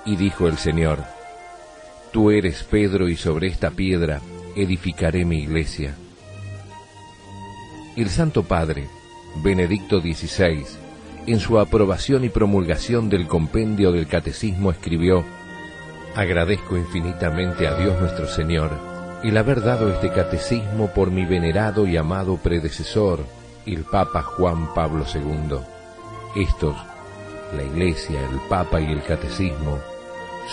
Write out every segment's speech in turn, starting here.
Y dijo el Señor: Tú eres Pedro, y sobre esta piedra edificaré mi iglesia. El Santo Padre, Benedicto XVI, en su aprobación y promulgación del compendio del Catecismo escribió: Agradezco infinitamente a Dios nuestro Señor el haber dado este catecismo por mi venerado y amado predecesor, el Papa Juan Pablo II. Estos, la Iglesia, el Papa y el Catecismo,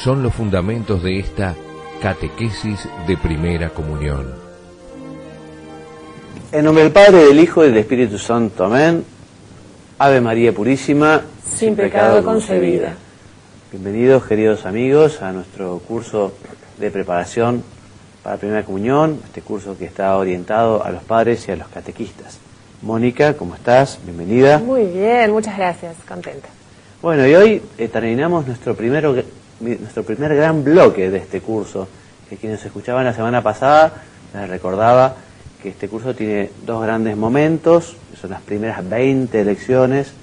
son los fundamentos de esta catequesis de primera comunión. En nombre del Padre, del Hijo y del Espíritu Santo. Amén. Ave María Purísima, sin pecado concebida. Bienvenidos, queridos amigos, a nuestro curso de preparación para primera comunión, este curso que está orientado a los padres y a los catequistas. Mónica, ¿cómo estás? Bienvenida. Muy bien, muchas gracias, contenta. Bueno, y hoy terminamos nuestro primer gran bloque de este curso, que quienes escuchaban la semana pasada les recordaba que este curso tiene dos grandes momentos, que son las primeras 20 lecciones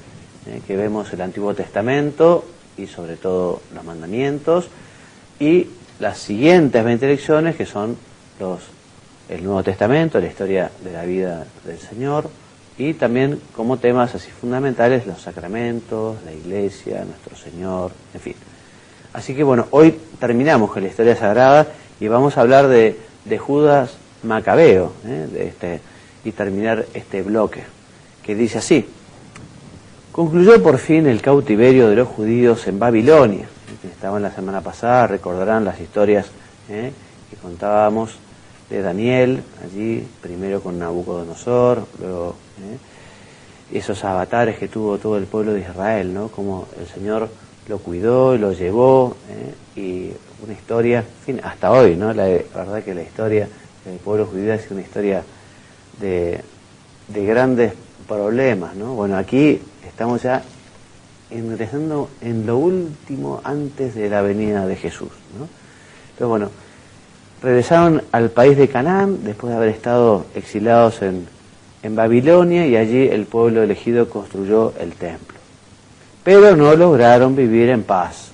que vemos el Antiguo Testamento y sobre todo los mandamientos, y las siguientes 20 lecciones que son el Nuevo Testamento, la historia de la vida del Señor, y también como temas así fundamentales los sacramentos, la Iglesia, nuestro Señor, en fin. Así que bueno, hoy terminamos con la historia sagrada y vamos a hablar de Judas Macabeo, y terminar este bloque, que dice así: concluyó por fin el cautiverio de los judíos en Babilonia. Estaban la semana pasada, recordarán las historias que contábamos de Daniel, allí, primero con Nabucodonosor, luego esos avatares que tuvo todo el pueblo de Israel, ¿no? Como el Señor lo cuidó y lo llevó, y una historia, en fin, hasta hoy, ¿no? La verdad que la historia del pueblo judío es una historia de grandes problemas, ¿no? Bueno, aquí estamos ya ingresando en lo último antes de la venida de Jesús, ¿no? Entonces, bueno, regresaron al país de Canaán después de haber estado exilados en Babilonia, y allí el pueblo elegido construyó el templo. Pero no lograron vivir en paz.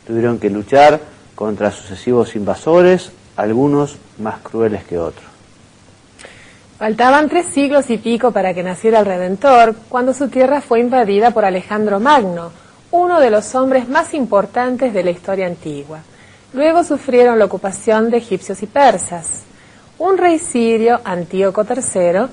Tuvieron que luchar contra sucesivos invasores, algunos más crueles que otros. Faltaban 3 siglos y pico para que naciera el Redentor, cuando su tierra fue invadida por Alejandro Magno, uno de los hombres más importantes de la historia antigua. Luego sufrieron la ocupación de egipcios y persas. Un rey sirio, Antíoco III,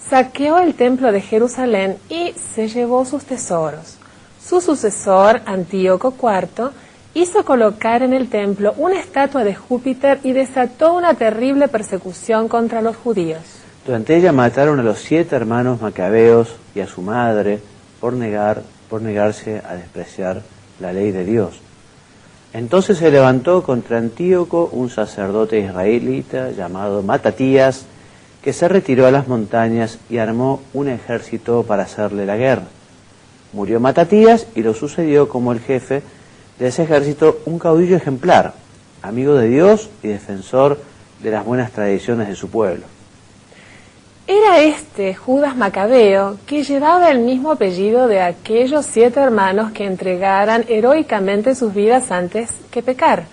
saqueó el templo de Jerusalén y se llevó sus tesoros. Su sucesor, Antíoco IV, hizo colocar en el templo una estatua de Júpiter y desató una terrible persecución contra los judíos. Durante ella mataron a los 7 hermanos macabeos y a su madre por negarse a despreciar la ley de Dios. Entonces se levantó contra Antíoco un sacerdote israelita llamado Matatías, que se retiró a las montañas y armó un ejército para hacerle la guerra. Murió Matatías y lo sucedió como el jefe de ese ejército un caudillo ejemplar, amigo de Dios y defensor de las buenas tradiciones de su pueblo. Era este Judas Macabeo, que llevaba el mismo apellido de aquellos 7 hermanos que entregaran heroicamente sus vidas antes que pecar.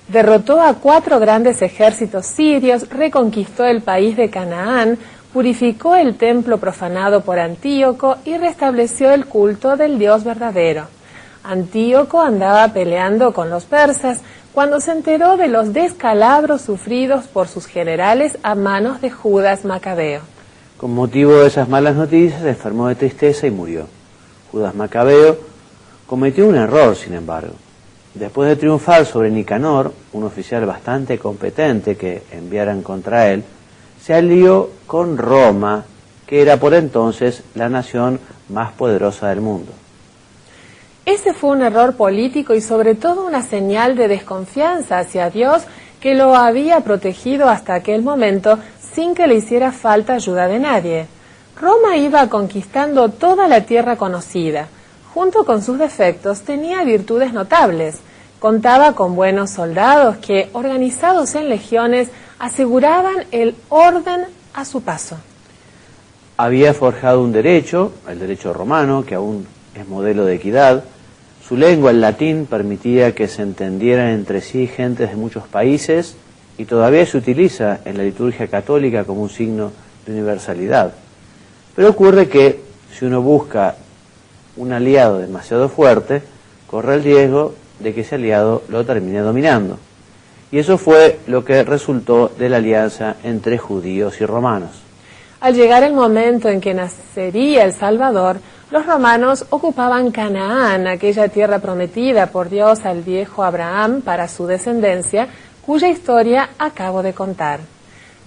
Derrotó a 4 grandes ejércitos sirios, reconquistó el país de Canaán, purificó el templo profanado por Antíoco y restableció el culto del Dios verdadero. Antíoco andaba peleando con los persas cuando se enteró de los descalabros sufridos por sus generales a manos de Judas Macabeo. Con motivo de esas malas noticias, se enfermó de tristeza y murió. Judas Macabeo cometió un error, sin embargo. Después de triunfar sobre Nicanor, un oficial bastante competente que enviaran contra él, se alió con Roma, que era por entonces la nación más poderosa del mundo. Ese fue un error político y sobre todo una señal de desconfianza hacia Dios, que lo había protegido hasta aquel momento sin que le hiciera falta ayuda de nadie. Roma iba conquistando toda la tierra conocida. Junto con sus defectos tenía virtudes notables. Contaba con buenos soldados que, organizados en legiones, aseguraban el orden a su paso. Había forjado un derecho, el derecho romano, que aún es modelo de equidad. Su lengua, el latín, permitía que se entendieran entre sí gentes de muchos países y todavía se utiliza en la liturgia católica como un signo de universalidad. Pero ocurre que si uno busca un aliado demasiado fuerte, corre el riesgo de que ese aliado lo termine dominando. Y eso fue lo que resultó de la alianza entre judíos y romanos. Al llegar el momento en que nacería el Salvador, los romanos ocupaban Canaán, aquella tierra prometida por Dios al viejo Abraham para su descendencia, cuya historia acabo de contar.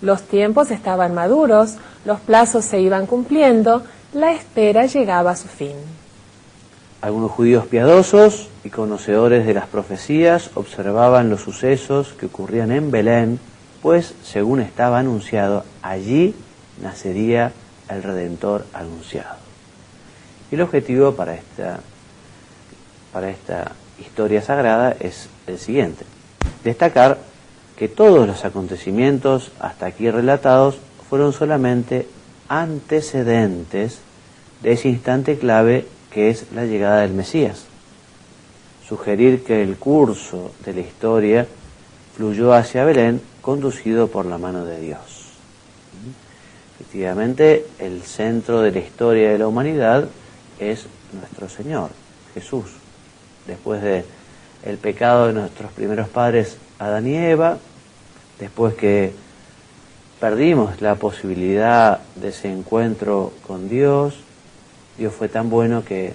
Los tiempos estaban maduros, los plazos se iban cumpliendo, la espera llegaba a su fin. Algunos judíos piadosos y conocedores de las profecías observaban los sucesos que ocurrían en Belén, pues, según estaba anunciado, allí nacería el Redentor anunciado. Y el objetivo para esta historia sagrada es el siguiente: destacar que todos los acontecimientos hasta aquí relatados fueron solamente antecedentes de ese instante clave que es la llegada del Mesías. Sugerir que el curso de la historia fluyó hacia Belén conducido por la mano de Dios. Efectivamente, el centro de la historia de la humanidad es nuestro Señor, Jesús. Después del pecado de nuestros primeros padres, Adán y Eva, después que perdimos la posibilidad de ese encuentro con Dios, Dios fue tan bueno que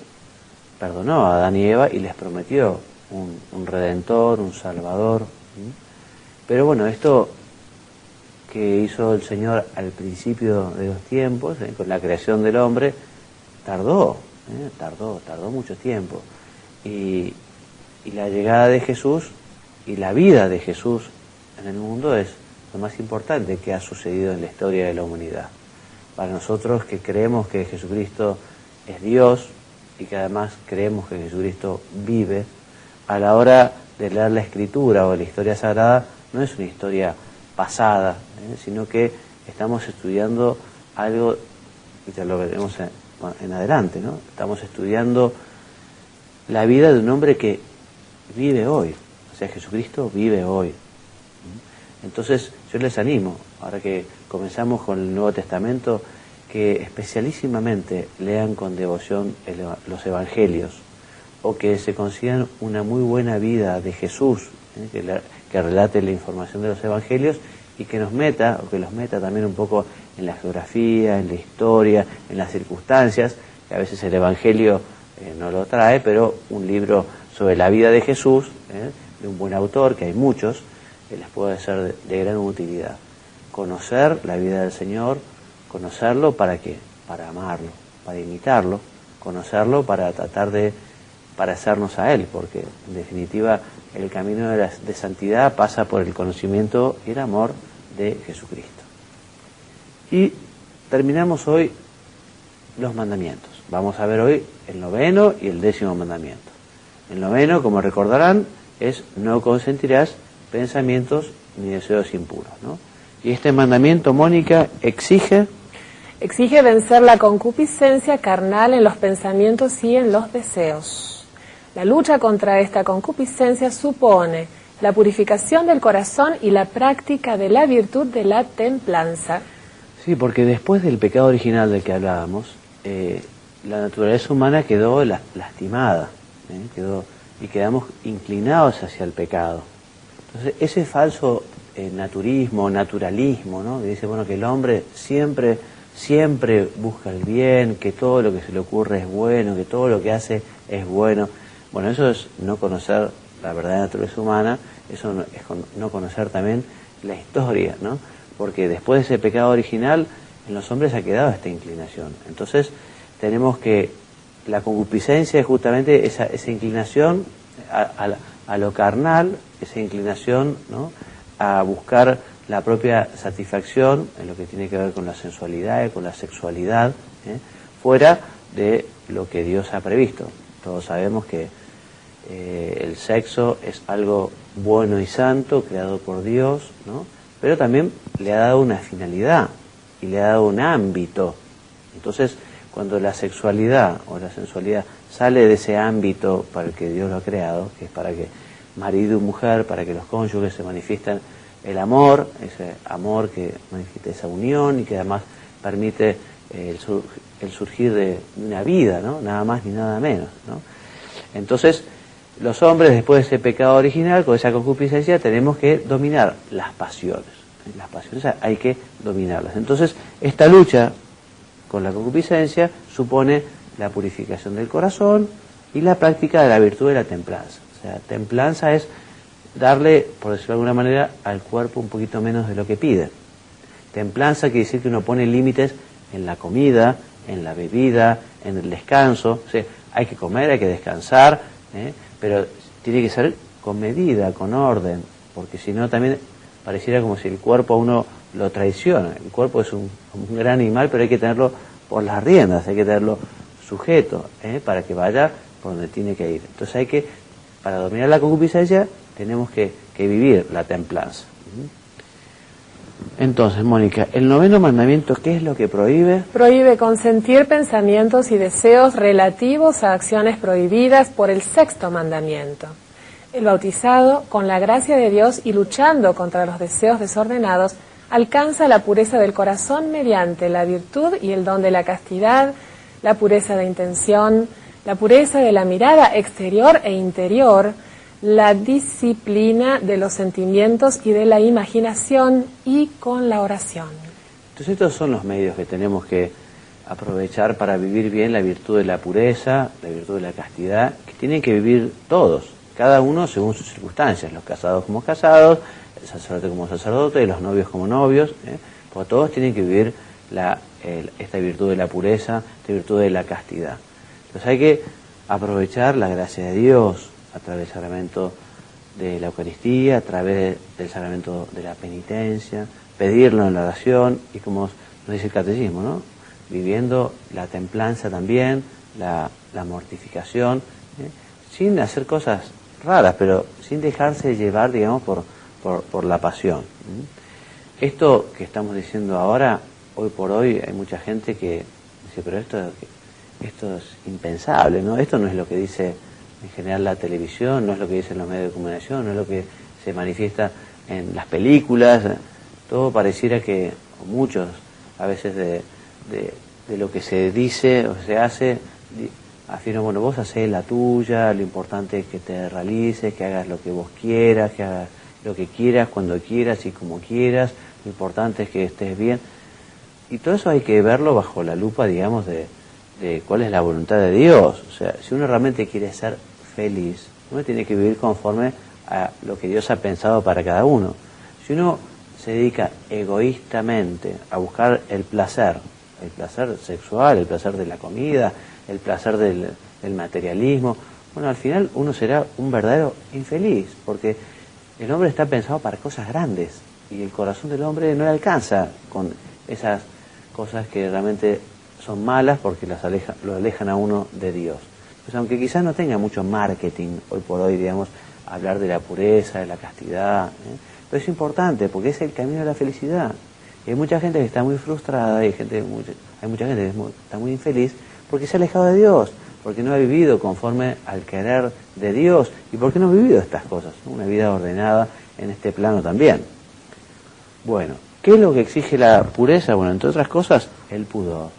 perdonó a Adán y Eva y les prometió un Redentor, un Salvador. Pero bueno, esto que hizo el Señor al principio de los tiempos, con la creación del hombre, tardó mucho tiempo. Y la llegada de Jesús y la vida de Jesús en el mundo es lo más importante que ha sucedido en la historia de la humanidad. Para nosotros que creemos que Jesucristo es Dios y que además creemos que Jesucristo vive, a la hora de leer la Escritura o la historia sagrada, no es una historia pasada, sino que estamos estudiando algo, y ya lo veremos en adelante, ¿no? Estamos estudiando la vida de un hombre que vive hoy, o sea, Jesucristo vive hoy. Entonces yo les animo, ahora que comenzamos con el Nuevo Testamento, que especialísimamente lean con devoción los Evangelios, o que se consigan una muy buena vida de Jesús, que relate la información de los Evangelios y que los meta también un poco en la geografía, en la historia, en las circunstancias, que a veces el Evangelio no lo trae, pero un libro sobre la vida de Jesús, de un buen autor, que hay muchos, les puede ser de gran utilidad. Conocer la vida del Señor, conocerlo ¿para qué? Para amarlo, para imitarlo, conocerlo para tratar de parecernos a Él, porque en definitiva el camino de santidad pasa por el conocimiento y el amor de Jesucristo. Y terminamos hoy los mandamientos. Vamos a ver hoy el 9º y el 10º mandamiento. El 9º, como recordarán, es: no consentirás pensamientos ni deseos impuros, ¿no? Y este mandamiento, Mónica, exige vencer la concupiscencia carnal en los pensamientos y en los deseos. La lucha contra esta concupiscencia supone la purificación del corazón y la práctica de la virtud de la templanza. Sí, porque después del pecado original del que hablábamos, la naturaleza humana quedó lastimada, y quedamos inclinados hacia el pecado. Entonces, ese falso naturalismo, ¿no? Que dice, bueno, que el hombre siempre busca el bien, que todo lo que se le ocurre es bueno, que todo lo que hace es bueno. Bueno, eso es no conocer la verdadera naturaleza humana, eso es no conocer también la historia, ¿no? Porque después de ese pecado original, en los hombres ha quedado esta inclinación. Entonces, tenemos que la concupiscencia es justamente esa inclinación a lo carnal, esa inclinación, ¿no?, a buscar la propia satisfacción en lo que tiene que ver con la sensualidad, con la sexualidad, fuera de lo que Dios ha previsto. Todos sabemos que el sexo es algo bueno y santo, creado por Dios, ¿no? Pero también le ha dado una finalidad y le ha dado un ámbito. Entonces, cuando la sexualidad o la sensualidad sale de ese ámbito para el que Dios lo ha creado, que es para que marido y mujer, para que los cónyuges se manifiesten el amor, ese amor que manifiesta esa unión y que además permite el surgir de una vida, ¿no? Nada más ni nada menos, ¿no? Entonces, los hombres, después de ese pecado original, con esa concupiscencia, tenemos que dominar las pasiones. Las pasiones hay que dominarlas. Entonces, esta lucha con la concupiscencia supone la purificación del corazón y la práctica de la virtud de la templanza. O sea, templanza es darle, por decirlo de alguna manera, al cuerpo un poquito menos de lo que pide. Templanza quiere decir que uno pone límites en la comida, en la bebida, en el descanso. O sea, hay que comer, hay que descansar, pero tiene que ser con medida, con orden, porque si no también pareciera como si el cuerpo a uno lo traiciona. El cuerpo es un gran animal, pero hay que tenerlo por las riendas, hay que tenerlo sujeto, para que vaya por donde tiene que ir. Entonces hay que, para dominar la concupiscencia, tenemos que vivir la templanza. Entonces, Mónica, el noveno mandamiento, ¿qué es lo que prohíbe? Prohíbe consentir pensamientos y deseos relativos a acciones prohibidas por el sexto mandamiento. El bautizado, con la gracia de Dios y luchando contra los deseos desordenados, alcanza la pureza del corazón mediante la virtud y el don de la castidad, la pureza de intención, la pureza de la mirada exterior e interior, la disciplina de los sentimientos y de la imaginación y con la oración. Entonces estos son los medios que tenemos que aprovechar para vivir bien la virtud de la pureza, la virtud de la castidad, que tienen que vivir todos, cada uno según sus circunstancias, los casados como casados, el sacerdote como sacerdote, los novios como novios, porque todos tienen que vivir esta virtud de la pureza, esta virtud de la castidad. Entonces hay que aprovechar la gracia de Dios a través del sacramento de la Eucaristía, a través del sacramento de la penitencia, pedirlo en la oración y como nos dice el catecismo, ¿no? Viviendo la templanza también, la mortificación, sin hacer cosas raras, pero sin dejarse llevar, digamos, por la pasión. Esto que estamos diciendo ahora, hoy por hoy, hay mucha gente que dice, pero esto es impensable, ¿no? Esto no es lo que dice en general la televisión, no es lo que dicen los medios de comunicación, no es lo que se manifiesta en las películas. Todo pareciera que, o muchos a veces de lo que se dice o se hace, afirman, bueno, vos hacés la tuya, lo importante es que te realices, que hagas lo que vos quieras, que hagas lo que quieras, cuando quieras y como quieras, lo importante es que estés bien. Y todo eso hay que verlo bajo la lupa, digamos, de cuál es la voluntad de Dios. O sea, si uno realmente quiere ser feliz, uno tiene que vivir conforme a lo que Dios ha pensado para cada uno. Si uno se dedica egoístamente a buscar el placer sexual, el placer de la comida, el placer del materialismo, bueno, al final uno será un verdadero infeliz, porque el hombre está pensado para cosas grandes y el corazón del hombre no le alcanza con esas cosas que realmente son malas porque lo alejan a uno de Dios. Pues aunque quizás no tenga mucho marketing hoy por hoy, digamos, hablar de la pureza, de la castidad, pero es importante porque es el camino de la felicidad. Y hay mucha gente que está muy frustrada, hay mucha gente que está muy infeliz porque se ha alejado de Dios, porque no ha vivido conforme al querer de Dios y porque no ha vivido estas cosas, ¿no? Una vida ordenada en este plano también. Bueno, ¿qué es lo que exige la pureza? Bueno, entre otras cosas, el pudor.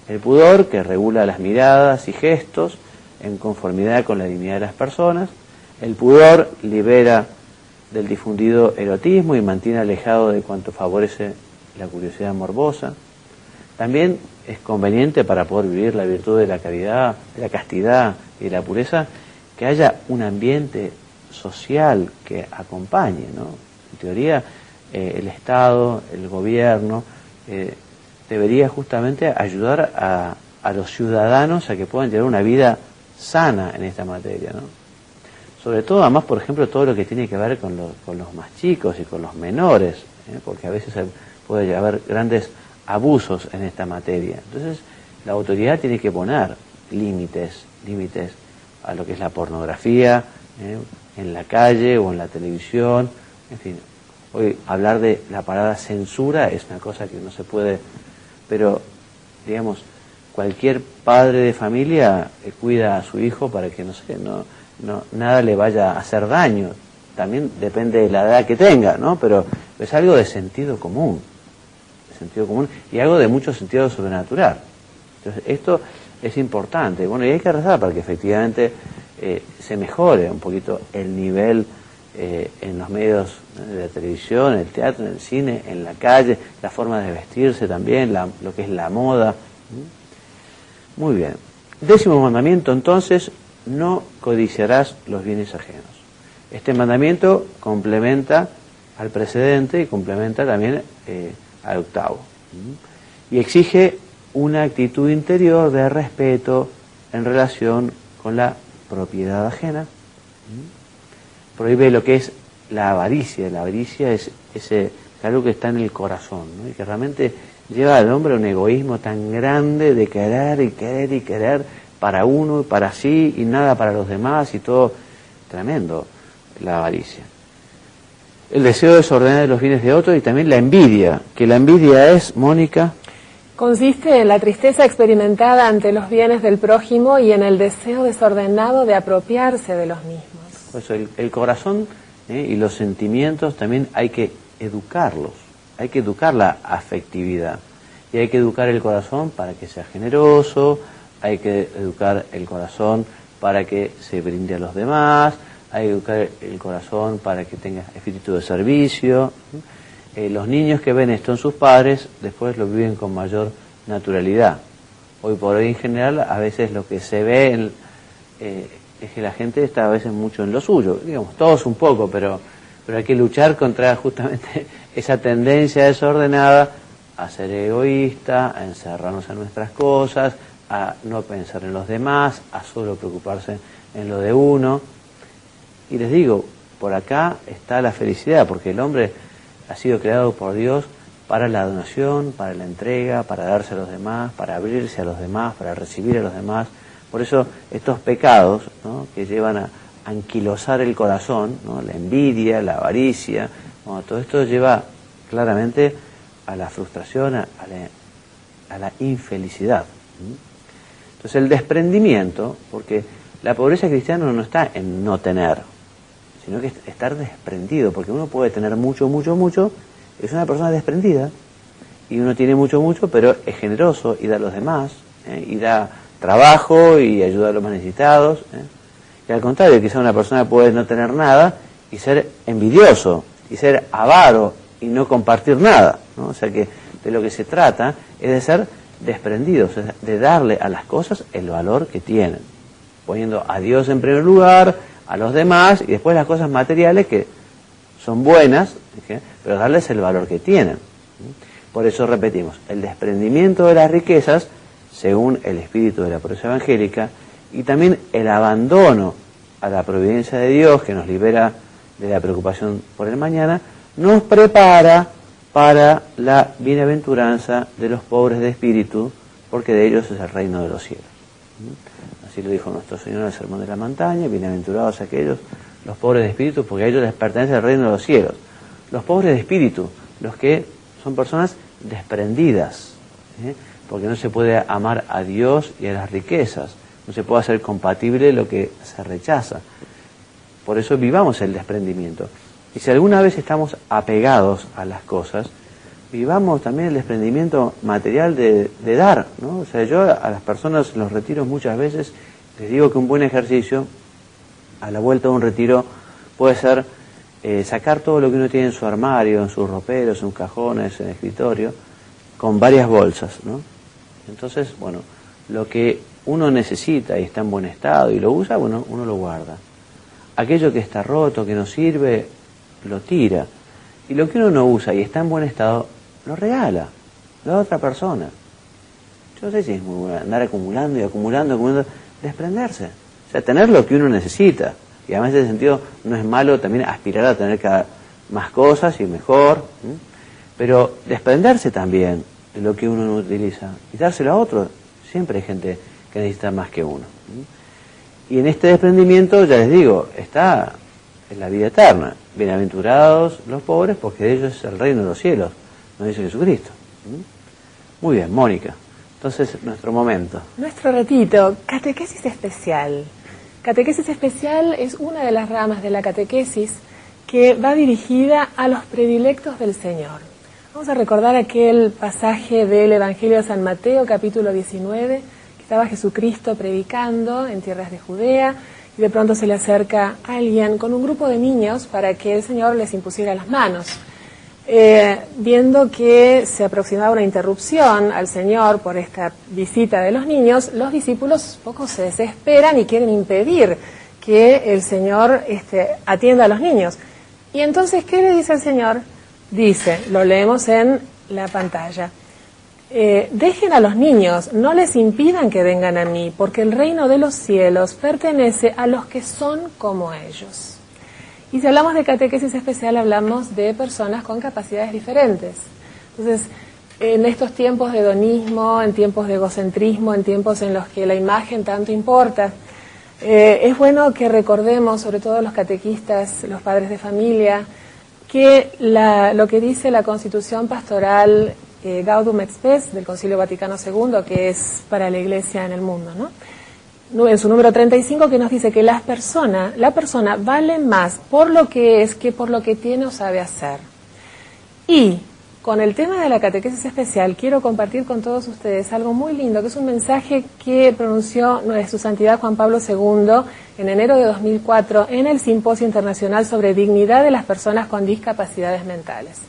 El pudor que regula las miradas y gestos en conformidad con la dignidad de las personas. El pudor libera del difundido erotismo y mantiene alejado de cuanto favorece la curiosidad morbosa. También es conveniente para poder vivir la virtud de la caridad, de la castidad y de la pureza, que haya un ambiente social que acompañe, ¿no? En teoría, el Estado, el gobierno, debería justamente ayudar a los ciudadanos a que puedan tener una vida sana en esta materia, ¿no? Sobre todo, además, por ejemplo, todo lo que tiene que ver con los más chicos y con los menores, porque a veces puede haber grandes abusos en esta materia. Entonces, la autoridad tiene que poner límites a lo que es la pornografía, en la calle o en la televisión, en fin. Hoy hablar de la palabra censura es una cosa que no se puede, pero digamos, cualquier padre de familia cuida a su hijo para que, no sé, nada le vaya a hacer daño. También depende de la edad que tenga, ¿no? Pero es algo de sentido común, y algo de mucho sentido sobrenatural. Entonces, esto es importante. Bueno, y hay que rezar para que efectivamente se mejore un poquito el nivel en los medios de la televisión, en el teatro, en el cine, en la calle, la forma de vestirse también, lo que es la moda. Muy bien. 10º mandamiento, entonces, no codiciarás los bienes ajenos. Este mandamiento complementa al precedente y complementa también al 8º. Y exige una actitud interior de respeto en relación con la propiedad ajena. Prohíbe lo que es la avaricia. La avaricia es algo que está en el corazón, ¿no? Y que realmente lleva al hombre a un egoísmo tan grande de querer y querer y querer para uno y para sí y nada para los demás y todo. Tremendo, la avaricia. El deseo desordenado de los bienes de otros y también la envidia, que la envidia es, Mónica, consiste en la tristeza experimentada ante los bienes del prójimo y en el deseo desordenado de apropiarse de los mismos. Por eso el corazón y los sentimientos también hay que educarlos, hay que educar la afectividad y hay que educar el corazón para que sea generoso, hay que educar el corazón para que se brinde a los demás, hay que educar el corazón para que tenga espíritu de servicio. Los niños que ven esto en sus padres después lo viven con mayor naturalidad. Hoy por hoy en general a veces lo que se ve es que la gente está a veces mucho en lo suyo, digamos, todos un poco, pero hay que luchar contra justamente esa tendencia desordenada a ser egoísta, a encerrarnos en nuestras cosas, a no pensar en los demás, a solo preocuparse en lo de uno. Y les digo, por acá está la felicidad, porque el hombre ha sido creado por Dios para la donación, para la entrega, para darse a los demás, para abrirse a los demás, para recibir a los demás. Por eso estos pecados, ¿no?, que llevan a anquilosar el corazón, ¿no?, la envidia, la avaricia, bueno, todo esto lleva claramente a la frustración, a la infelicidad. Entonces el desprendimiento, porque la pobreza cristiana no está en no tener, sino que es estar desprendido, porque uno puede tener mucho, es una persona desprendida, y uno tiene mucho, pero es generoso y da a los demás, y da trabajo y ayuda a los más necesitados. Y al contrario, quizá una persona puede no tener nada y ser envidioso, y ser avaro, y no compartir nada, ¿no? O sea que de lo que se trata es de ser desprendidos, de darle a las cosas el valor que tienen, poniendo a Dios en primer lugar, a los demás, y después las cosas materiales que son buenas, ¿sí?, pero darles el valor que tienen. Por eso repetimos, el desprendimiento de las riquezas, según el espíritu de la pobreza evangélica, y también el abandono a la providencia de Dios, que nos libera de la preocupación por el mañana, nos prepara para la bienaventuranza de los pobres de espíritu, porque de ellos es el reino de los cielos. Así lo dijo nuestro Señor en el Sermón de la Montaña: bienaventurados aquellos, los pobres de espíritu, porque a ellos les pertenece el reino de los cielos. Los pobres de espíritu, los que son personas desprendidas, porque no se puede amar a Dios y a las riquezas, no se puede hacer compatible lo que se rechaza. Por eso vivamos el desprendimiento. Y si alguna vez estamos apegados a las cosas, vivamos también el desprendimiento material de dar, ¿no? O sea, yo a las personas en los retiros muchas veces les digo que un buen ejercicio a la vuelta de un retiro puede ser sacar todo lo que uno tiene en su armario, en sus roperos, en sus cajones, en el escritorio, con varias bolsas, ¿no? Entonces, bueno, lo que uno necesita y está en buen estado y lo usa, bueno, uno lo guarda. Aquello que está roto, que no sirve, lo tira. Y lo que uno no usa y está en buen estado, lo regala, lo da a otra persona. Yo no sé si es muy bueno andar acumulando y acumulando, desprenderse. O sea, tener lo que uno necesita. Y además en ese sentido no es malo también aspirar a tener cada más cosas y mejor. Pero desprenderse también de lo que uno no utiliza y dárselo a otro. Siempre hay gente que necesita más que uno. Y en este desprendimiento, ya les digo, está en la vida eterna. Bienaventurados los pobres, porque de ellos es el reino de los cielos, nos dice Jesucristo. Muy bien, Mónica. Entonces, nuestro momento. Nuestro ratito, catequesis especial. Catequesis especial es una de las ramas de la catequesis que va dirigida a los predilectos del Señor. Vamos a recordar aquel pasaje del Evangelio de San Mateo, capítulo 19, que estaba Jesucristo predicando en tierras de Judea, y de pronto se le acerca alguien con un grupo de niños para que el Señor les impusiera las manos. Viendo que se aproximaba una interrupción al Señor por esta visita de los niños, los discípulos poco se desesperan y quieren impedir que el Señor atienda a los niños. Y entonces, ¿qué le dice el Señor? Dice, lo leemos en la pantalla, dejen a los niños, no les impidan que vengan a mí, porque el reino de los cielos pertenece a los que son como ellos. Y si hablamos de catequesis especial, hablamos de personas con capacidades diferentes. Entonces, en estos tiempos de hedonismo, en tiempos de egocentrismo, en tiempos en los que la imagen tanto importa, es bueno que recordemos, sobre todo los catequistas, los padres de familia, que lo que dice la Constitución Pastoral Gaudium et Spes del Concilio Vaticano II, que es para la Iglesia en el mundo, ¿no? En su número 35, que nos dice que la persona vale más por lo que es que por lo que tiene o sabe hacer. Y con el tema de la catequesis especial quiero compartir con todos ustedes algo muy lindo, que es un mensaje que pronunció Su Santidad Juan Pablo II en enero de 2004 en el Simposio Internacional sobre Dignidad de las Personas con Discapacidades Mentales.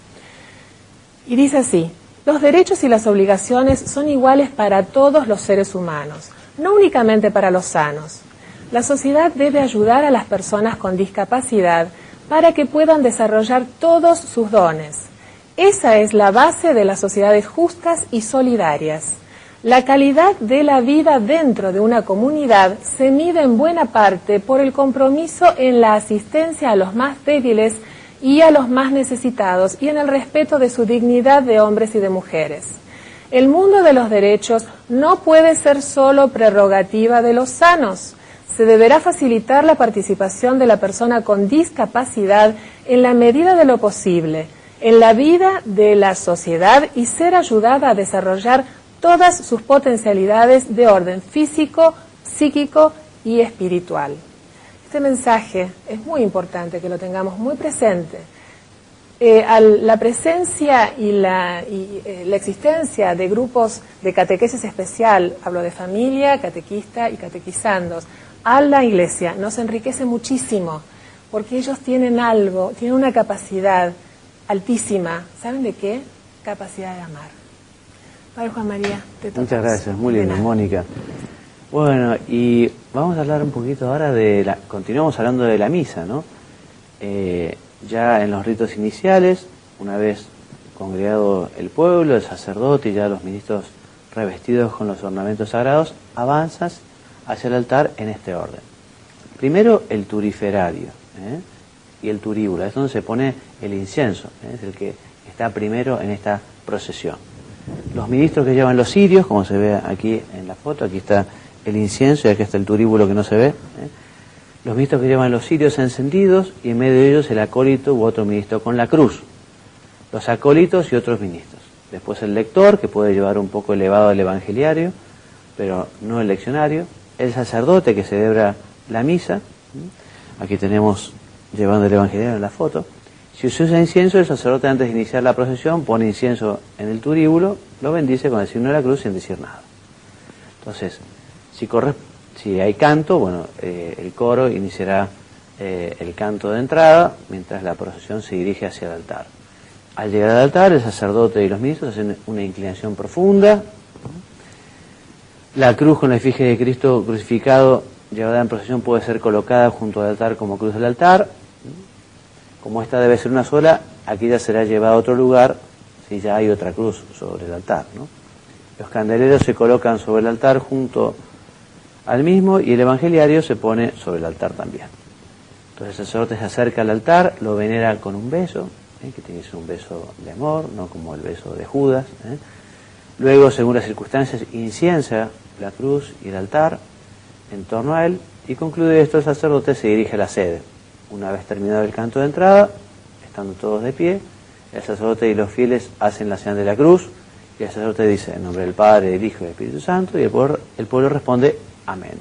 Y dice así: los derechos y las obligaciones son iguales para todos los seres humanos, no únicamente para los sanos. La sociedad debe ayudar a las personas con discapacidad para que puedan desarrollar todos sus dones. Esa es la base de las sociedades justas y solidarias. La calidad de la vida dentro de una comunidad se mide en buena parte por el compromiso en la asistencia a los más débiles y a los más necesitados y en el respeto de su dignidad de hombres y de mujeres. El mundo de los derechos no puede ser solo prerrogativa de los sanos. Se deberá facilitar la participación de la persona con discapacidad en la medida de lo posible en la vida de la sociedad y ser ayudada a desarrollar todas sus potencialidades de orden físico, psíquico y espiritual. Este mensaje es muy importante que lo tengamos muy presente. La presencia y la existencia de grupos de catequesis especial, hablo de familia, catequista y catequizandos, a la Iglesia nos enriquece muchísimo, porque ellos tienen algo, tienen una capacidad altísima. ¿Saben de qué? Capacidad de amar. Padre Juan María, te toca. Muchas gracias, muy lindo, Mónica. Bueno, y vamos a hablar un poquito ahora continuamos hablando de la misa, ¿no? Ya en los ritos iniciales, una vez congregado el pueblo, el sacerdote y ya los ministros revestidos con los ornamentos sagrados, avanzas hacia el altar en este orden. Primero el turiferario, y el turíbulo, es donde se pone el incienso, es el que está primero en esta procesión. Los ministros que llevan los cirios, como se ve aquí en la foto, aquí está el incienso y aquí está el turíbulo que no se ve. Los ministros que llevan los cirios encendidos y en medio de ellos el acólito u otro ministro con la cruz. Los acólitos y otros ministros. Después el lector, que puede llevar un poco elevado el evangeliario, pero no el leccionario. El sacerdote que celebra la misa. Aquí tenemos llevando el evangeliario en la foto. Si se usa incienso, el sacerdote antes de iniciar la procesión pone incienso en el turíbulo, lo bendice con el signo de la cruz sin decir nada. Entonces, si hay canto, bueno, el coro iniciará el canto de entrada mientras la procesión se dirige hacia el altar. Al llegar al altar, el sacerdote y los ministros hacen una inclinación profunda. La cruz con la efigie de Cristo crucificado llevada en procesión puede ser colocada junto al altar como cruz del altar. Como esta debe ser una sola, aquí ya será llevada a otro lugar si ya hay otra cruz sobre el altar, ¿no? Los candeleros se colocan sobre el altar junto al mismo y el evangeliario se pone sobre el altar también. Entonces el sacerdote se acerca al altar, lo venera con un beso, que tiene que ser un beso de amor, no como el beso de Judas. Luego, según las circunstancias, inciensa la cruz y el altar en torno a él, y concluye esto el sacerdote se dirige a la sede. Una vez terminado el canto de entrada, estando todos de pie, el sacerdote y los fieles hacen la señal de la cruz y el sacerdote dice en nombre del Padre, del Hijo y del Espíritu Santo, y el pueblo responde amén.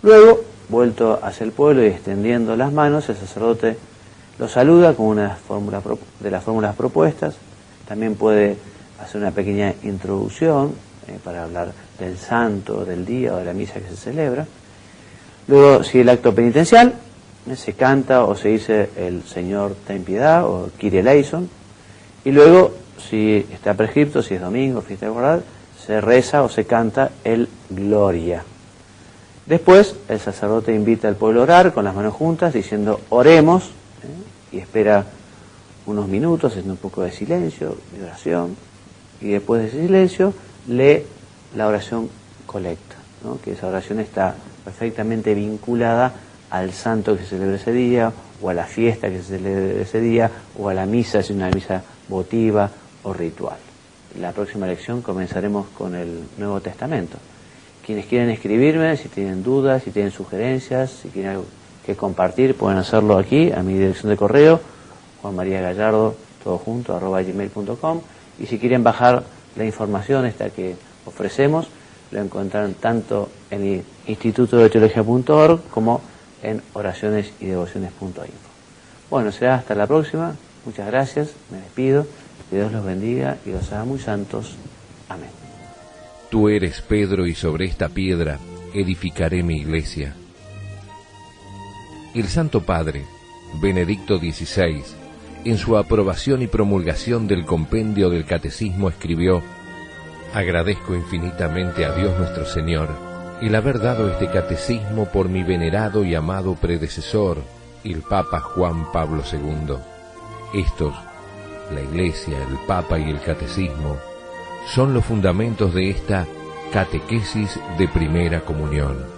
Luego, vuelto hacia el pueblo y extendiendo las manos, el sacerdote lo saluda con una de las fórmulas propuestas. También puede hacer una pequeña introducción para hablar del santo, del día o de la misa que se celebra. Luego sigue el acto penitencial, se canta o se dice el Señor ten piedad o Kyrie eleison, y luego, si está prescripto, si es domingo, fiesta de guardar, se reza o se canta el Gloria. Después el sacerdote invita al pueblo a orar con las manos juntas diciendo oremos, y espera unos minutos, haciendo un poco de silencio, de oración, y después de ese silencio lee la oración colecta, ¿no? Que esa oración está perfectamente vinculada al santo que se celebra ese día, o a la fiesta que se celebra ese día, o a la misa, si es una misa votiva o ritual. En la próxima lección comenzaremos con el Nuevo Testamento. Quienes quieren escribirme, si tienen dudas, si tienen sugerencias, si tienen algo que compartir, pueden hacerlo aquí, a mi dirección de correo, Juan María Gallardo, todo junto, @gmail.com, y si quieren bajar la información esta que ofrecemos, lo encontrarán tanto en el Instituto de Teología.org como en oracionesydevociones.info. Bueno, será hasta la próxima. Muchas gracias, me despido. Que Dios los bendiga y los haga muy santos. Amén. Tú eres Pedro, y sobre esta piedra edificaré mi iglesia. El Santo Padre, Benedicto XVI, en su aprobación y promulgación del compendio del Catecismo escribió: agradezco infinitamente a Dios nuestro Señor el haber dado este catecismo por mi venerado y amado predecesor, el Papa Juan Pablo II. Estos, la Iglesia, el Papa y el Catecismo, son los fundamentos de esta catequesis de primera comunión.